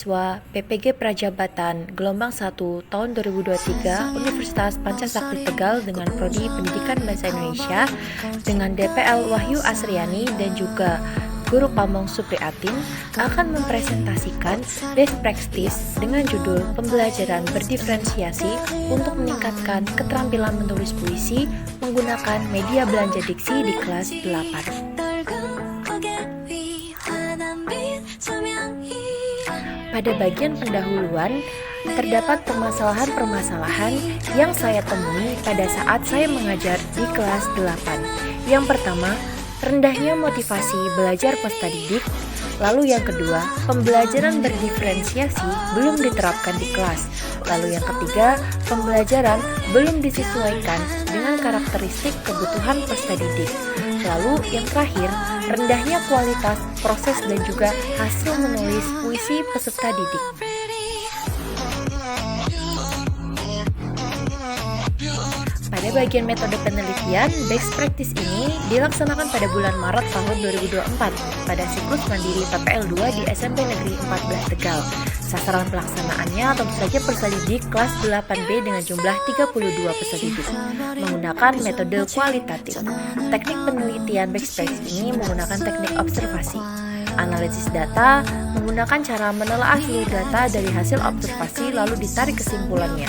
Siswa PPG Prajabatan Gelombang 1 tahun 2023 Universitas Pancasakti Tegal dengan Prodi Pendidikan Bahasa Indonesia dengan DPL Wahyu Asriani dan juga Guru Pamong Supriatin akan mempresentasikan best practice dengan judul pembelajaran berdiferensiasi untuk meningkatkan keterampilan menulis puisi menggunakan media belanja diksi di kelas 8. Pada bagian pendahuluan, terdapat permasalahan-permasalahan yang saya temui pada saat saya mengajar di kelas 8. Yang pertama, rendahnya motivasi belajar peserta didik. Lalu yang kedua, pembelajaran berdiferensiasi belum diterapkan di kelas. Lalu yang ketiga, pembelajaran belum disesuaikan dengan karakteristik kebutuhan peserta didik. Lalu yang terakhir, rendahnya kualitas proses dan juga hasil menulis puisi peserta didik. Pada bagian metode penelitian, best practice ini dilaksanakan pada bulan Maret tahun 2024 pada siklus mandiri PPL 2 di SMP Negeri 14 Tegal. Sasaran pelaksanaannya tentu saja peserta didik kelas 8B dengan jumlah 32 peserta didik menggunakan metode kualitatif. Teknik penelitian best practice ini menggunakan teknik observasi. Analisis data menggunakan cara menelaah seluruh data dari hasil observasi lalu ditarik kesimpulannya.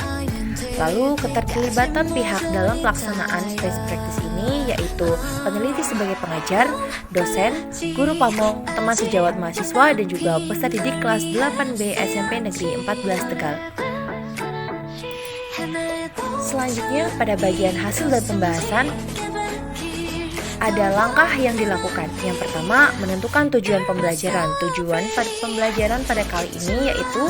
Lalu keterlibatan pihak dalam pelaksanaan best practice ini yaitu peneliti sebagai pengajar, dosen, guru pamong, teman sejawat mahasiswa dan juga peserta didik kelas 8B SMP Negeri 14 Tegal. Selanjutnya pada bagian hasil dan pembahasan ada langkah yang dilakukan. Yang pertama, menentukan tujuan pembelajaran. Tujuan pembelajaran pada kali ini yaitu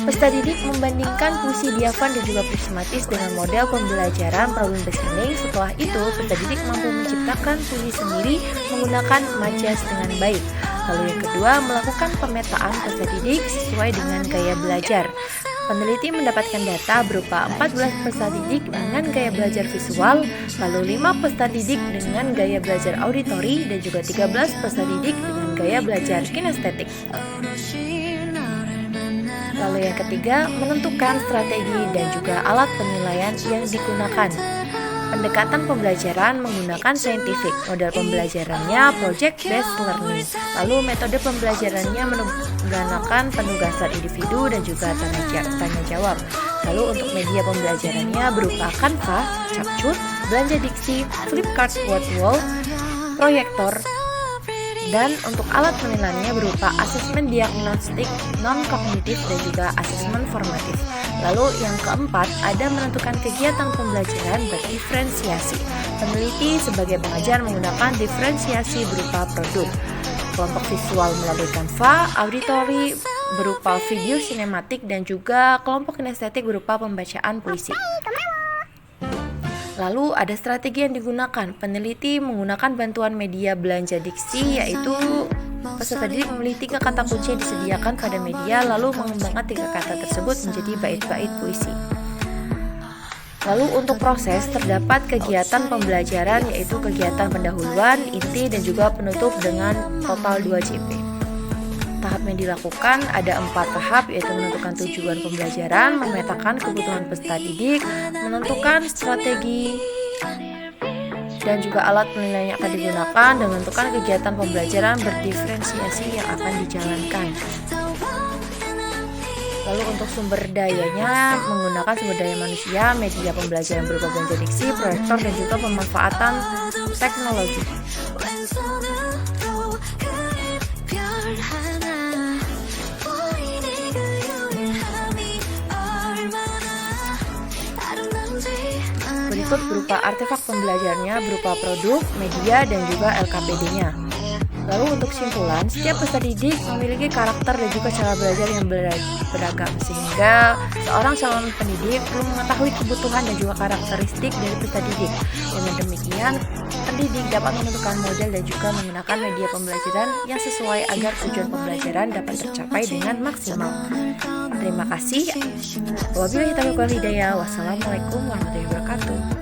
peserta didik membandingkan puisi diafan dan juga prismatis dengan model pembelajaran problem based learning. Setelah itu, peserta didik mampu menciptakan puisi sendiri menggunakan majas dengan baik. Lalu yang kedua, melakukan pemetaan peserta didik sesuai dengan gaya belajar. Peneliti mendapatkan data berupa 14 peserta didik dengan gaya belajar visual, lalu 5 peserta didik dengan gaya belajar auditori, dan juga 13 peserta didik dengan gaya belajar kinestetik. Lalu yang ketiga, menentukan strategi dan juga alat penilaian yang digunakan. Pendekatan pembelajaran menggunakan scientific, model pembelajarannya project-based learning. Lalu metode pembelajarannya menggunakan penugasan individu dan juga tanya jawab. Lalu untuk media pembelajarannya berupa Canva, Capcut, belanja diksi, flipchart word wall, proyektor, dan untuk alat penilaiannya berupa asesmen diagnostik non-kognitif dan juga asesmen formatif. Lalu yang keempat, ada menentukan kegiatan pembelajaran berdiferensiasi. Peneliti sebagai pengajar menggunakan diferensiasi berupa produk. Kelompok visual melalui Canva, auditori berupa video sinematik, dan juga kelompok kinestetik berupa pembacaan puisi. Lalu ada strategi yang digunakan. Peneliti menggunakan bantuan media belanja diksi, yaitu peserta didik memilih 3 kata kunci yang disediakan pada media lalu mengembangkan 3 kata tersebut menjadi bait-bait puisi. Lalu untuk proses terdapat kegiatan pembelajaran yaitu kegiatan pendahuluan, inti, dan juga penutup dengan total 2 JP. Tahap yang dilakukan ada 4 tahap yaitu menentukan tujuan pembelajaran, memetakan kebutuhan peserta didik, menentukan strategi dan juga alat penilaian yang akan digunakan, dan menentukan kegiatan pembelajaran berdiferensiasi yang akan dijalankan. Lalu untuk sumber dayanya menggunakan sumber daya manusia, media pembelajaran berupa belanja diksi, proyektor, dan juga pemanfaatan teknologi. Berikut berupa artefak pembelajarannya berupa produk, media, dan juga LKPD-nya. Lalu untuk simpulan, setiap peserta didik memiliki karakter dan juga cara belajar yang beragam, sehingga seorang calon pendidik perlu mengetahui kebutuhan dan juga karakteristik dari peserta didik. Dengan demikian, pendidik dapat menentukan model dan juga menggunakan media pembelajaran yang sesuai agar tujuan pembelajaran dapat tercapai dengan maksimal. Terima kasih. Wabillahi taufiq wal hidayah. Wassalamualaikum warahmatullahi wabarakatuh.